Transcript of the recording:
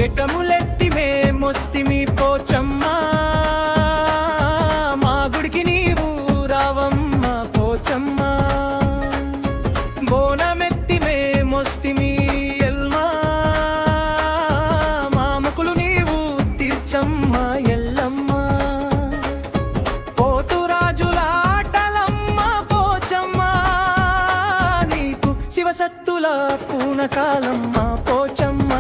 ఘటములెత్తి మేమొస్తిమి పోచమ్మ, మా గుడికి నీవు రావమ్మ పోచమ్మ. బోనమెత్తి మేమొస్తిమి ఎల్మా, మా మొక్కులు నీవు తీర్చమ్మ ఎల్లమ్మ. పోతురాజులాటలమ్మ పోచమ్మ, నీకు శివసత్తుల పూనకాలమ్మ పోచమ్మ.